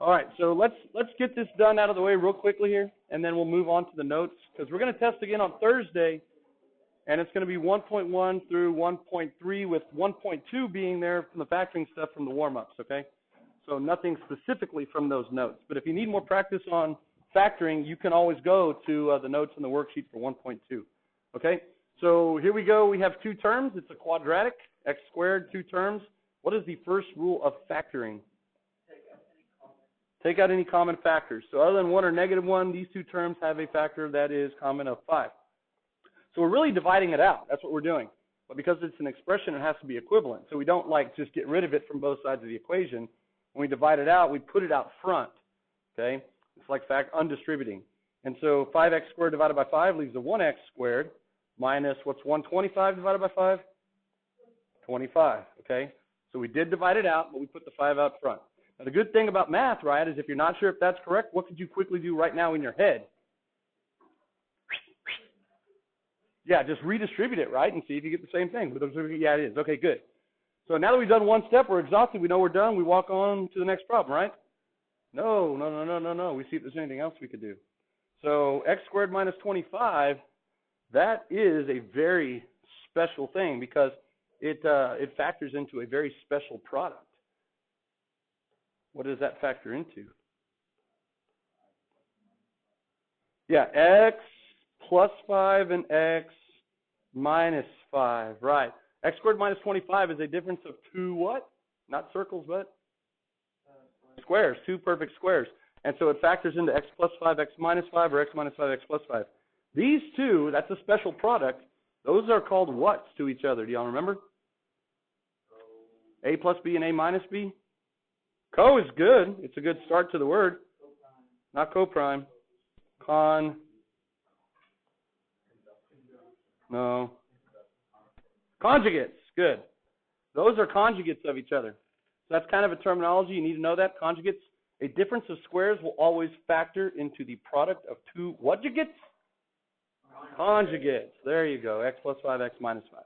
All right, so let's get this done out of the way real quickly here, and then we'll move on to the notes, because we're going to test again on Thursday, and it's going to be 1.1 through 1.3, with 1.2 being there from the factoring stuff from the warm-ups, okay? So nothing specifically from those notes. But if you need more practice on factoring, you can always go to the notes in the worksheet for 1.2, okay? So here we go. We have two terms. It's a quadratic, x squared, two terms. What is the first rule of factoring? Take out any common factors. So other than 1 or negative 1, these two terms have a factor that is common of 5. So we're really dividing it out. That's what we're doing. But because it's an expression, it has to be equivalent. So we don't like just get rid of it from both sides of the equation. When we divide it out, we put it out front. Okay? It's like undistributing. And so 5x squared divided by 5 leaves a 1x squared minus, what's 125 divided by 5? 25. Okay? So we did divide it out, but we put the 5 out front. Now, the good thing about math, right, is if you're not sure if that's correct, what could you quickly do right now in your head? Yeah, just redistribute it, right, and see if you get the same thing. Yeah, it is. Okay, good. So now that we've done one step, we're exhausted, we know we're done, we walk on to the next problem, right? No. We see if there's anything else we could do. So x squared minus 25, that is a very special thing because it factors into a very special product. What does that factor into? Yeah, x plus 5 and x minus 5, right. X squared minus 25 is a difference of two what? Not circles, but squares, two perfect squares. And so it factors into x plus 5, x minus 5, or x minus 5, x plus 5. These two, that's a special product. Those are called whats to each other? Do y'all remember? A plus B and A minus B? Co is good. It's a good start to the word. Not coprime. No. Conjugates. Good. Those are conjugates of each other. So that's kind of a terminology. You need to know that. Conjugates. A difference of squares will always factor into the product of two whatjugates? Conjugates. There you go. X plus 5, x minus 5.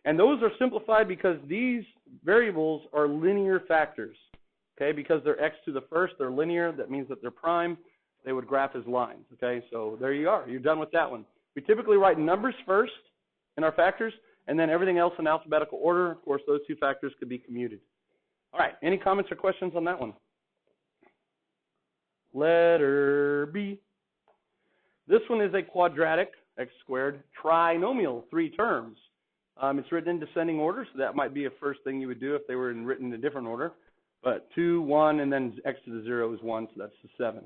And those are simplified because these variables are linear factors. Okay, because they're x to the first, they're linear. That means that they're prime. They would graph as lines. Okay, so there you are. You're done with that one. We typically write numbers first in our factors, and then everything else in alphabetical order. Of course, those two factors could be commuted. All right, any comments or questions on that one? Letter B. This one is a quadratic, x squared, trinomial, three terms. It's written in descending order, so that might be a first thing you would do if they were written in a different order. But 2, 1, and then x to the 0 is 1, so that's the 7.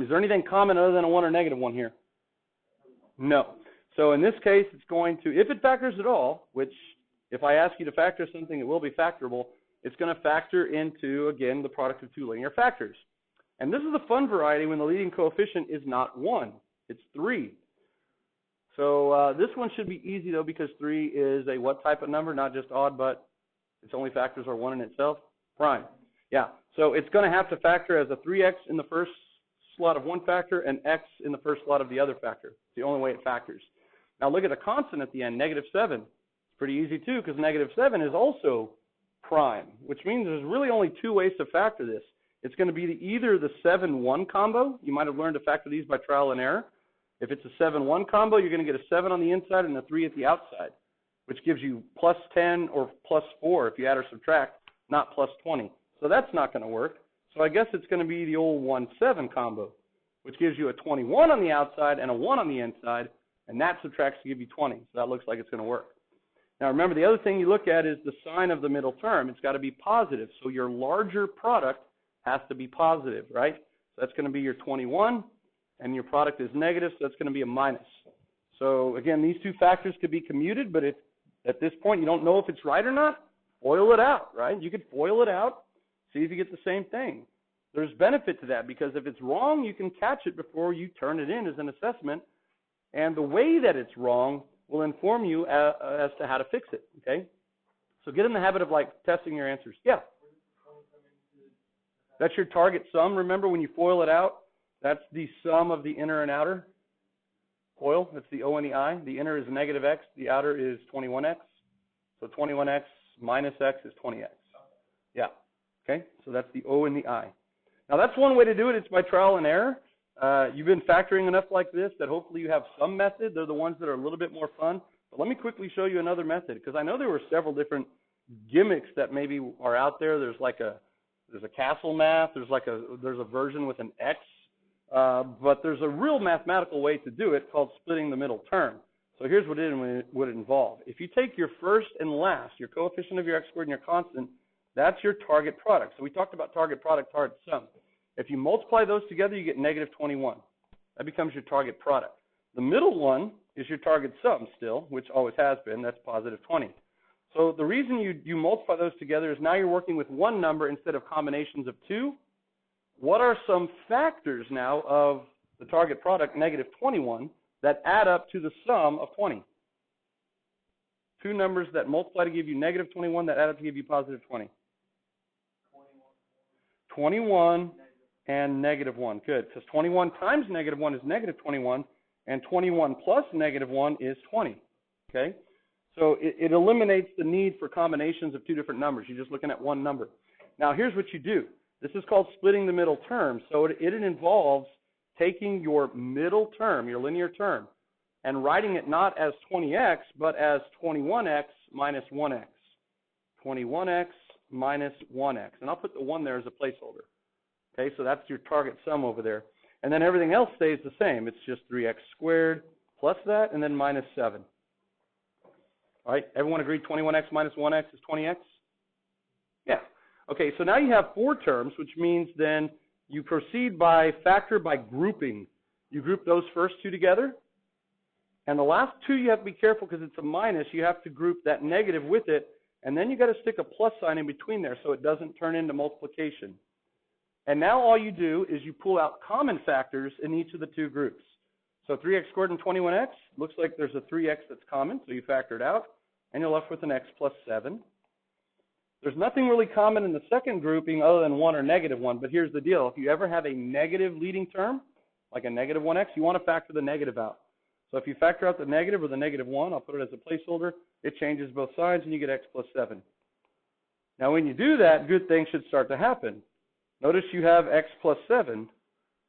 Is there anything common other than a 1 or negative 1 here? No. So in this case, it's going to, if it factors at all, which if I ask you to factor something, it will be factorable, it's going to factor into, again, the product of two linear factors. And this is the fun variety when the leading coefficient is not 1. It's 3. So this one should be easy, though, because 3 is a what type of number? Not just odd, but its only factors are 1 in itself. Prime. Yeah. So it's going to have to factor as a 3x in the first slot of one factor and x in the first slot of the other factor. It's the only way it factors. Now look at the constant at the end, negative 7. It's pretty easy, too, because negative 7 is also prime, which means there's really only two ways to factor this. It's going to be either the 7-1 combo. You might have learned to factor these by trial and error. If it's a 7-1 combo, you're going to get a 7 on the inside and a 3 at the outside, which gives you plus 10 or plus 4 if you add or subtract, not plus 20. So that's not going to work. So I guess it's going to be the old 1-7 combo, which gives you a 21 on the outside and a 1 on the inside, and that subtracts to give you 20. So that looks like it's going to work. Now remember, the other thing you look at is the sign of the middle term. It's got to be positive. So your larger product has to be positive, right? So that's going to be your 21, and your product is negative, so that's going to be a minus. So again, these two factors could be commuted, but if at this point you don't know if it's right or not, FOIL it out, right? You could FOIL it out, see if you get the same thing. There's benefit to that because if it's wrong, you can catch it before you turn it in as an assessment, and the way that it's wrong will inform you as to how to fix it, okay? So get in the habit of, like, testing your answers. Yeah? That's your target sum. Remember, when you FOIL it out, that's the sum of the inner and outer. FOIL, that's the O and the I. The inner is negative x. The outer is 21x. So 21x minus x is 20x. Yeah. Okay? So that's the O and the I. Now, that's one way to do it. It's by trial and error. You've been factoring enough like this that hopefully you have some method. They're the ones that are a little bit more fun. But let me quickly show you another method, because I know there were several different gimmicks that maybe are out there. There's a castle math. There's a version with an X. But there's a real mathematical way to do it called splitting the middle term. So here's what it would involve. If you take your first and last, your coefficient of your x squared and your constant, that's your target product. So we talked about target product, target sum. If you multiply those together, you get negative 21. That becomes your target product. The middle one is your target sum still, which always has been. That's positive 20. So the reason you multiply those together is now you're working with one number instead of combinations of two. What are some factors now of the target product, negative 21, that add up to the sum of 20? Two numbers that multiply to give you negative 21 that add up to give you positive 20. 21 and negative 1. Good, because 21 times negative 1 is negative 21, and 21 plus negative 1 is 20. Okay? So it eliminates the need for combinations of two different numbers. You're just looking at one number. Now, here's what you do. This is called splitting the middle term. So it involves taking your middle term, your linear term, and writing it not as 20x, but as 21x minus 1x. 21x minus 1x. And I'll put the 1 there as a placeholder. Okay, so that's your target sum over there. And then everything else stays the same. It's just 3x squared plus that, and then minus 7. All right, everyone agreed 21x minus 1x is 20x? Yeah. Okay, so now you have 4 terms, which means then you proceed by factor by grouping. You group those first two together. And the last two you have to be careful because it's a minus. You have to group that negative with it. And then you got to stick a plus sign in between there so it doesn't turn into multiplication. And now all you do is you pull out common factors in each of the two groups. So 3x squared and 21x, looks like there's a 3x that's common, so you factor it out. And you're left with an x plus 7. There's nothing really common in the second grouping other than 1 or negative 1, but here's the deal. If you ever have a negative leading term, like a negative 1x, you want to factor the negative out. So if you factor out the negative or the negative 1, I'll put it as a placeholder, it changes both sides and you get x plus 7. Now when you do that, good things should start to happen. Notice you have x plus 7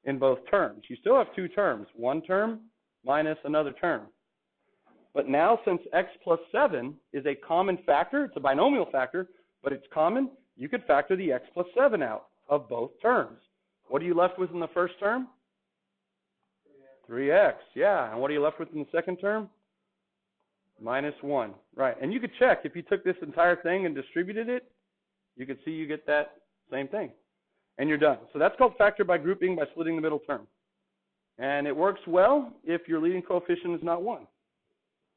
in both terms. You still have two terms, one term minus another term. But now since x plus 7 is a common factor, it's a binomial factor, but it's common, you could factor the x plus 7 out of both terms. What are you left with in the first term? 3x, yeah. And what are you left with in the second term? Minus 1, right. And you could check, if you took this entire thing and distributed it, you could see you get that same thing. And you're done. So that's called factor by grouping by splitting the middle term. And it works well if your leading coefficient is not 1.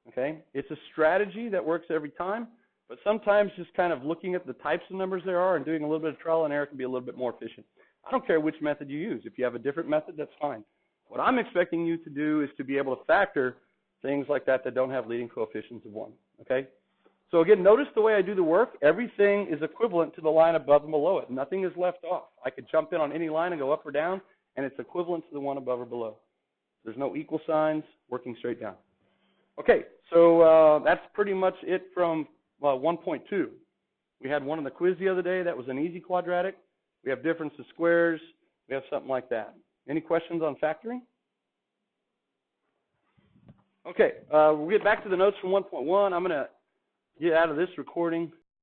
Okay? It's a strategy that works every time. But sometimes just kind of looking at the types of numbers there are and doing a little bit of trial and error can be a little bit more efficient. I don't care which method you use. If you have a different method, that's fine. What I'm expecting you to do is to be able to factor things like that that don't have leading coefficients of 1. Okay? So again, notice the way I do the work. Everything is equivalent to the line above and below it. Nothing is left off. I could jump in on any line and go up or down, and it's equivalent to the one above or below. There's no equal signs, working straight down. Okay, so that's pretty much it from 1.2. We had one in the quiz the other day. That was an easy quadratic. We have difference of squares. We have something like that. Any questions on factoring? Okay, we'll get back to the notes from 1.1. I'm going to get out of this recording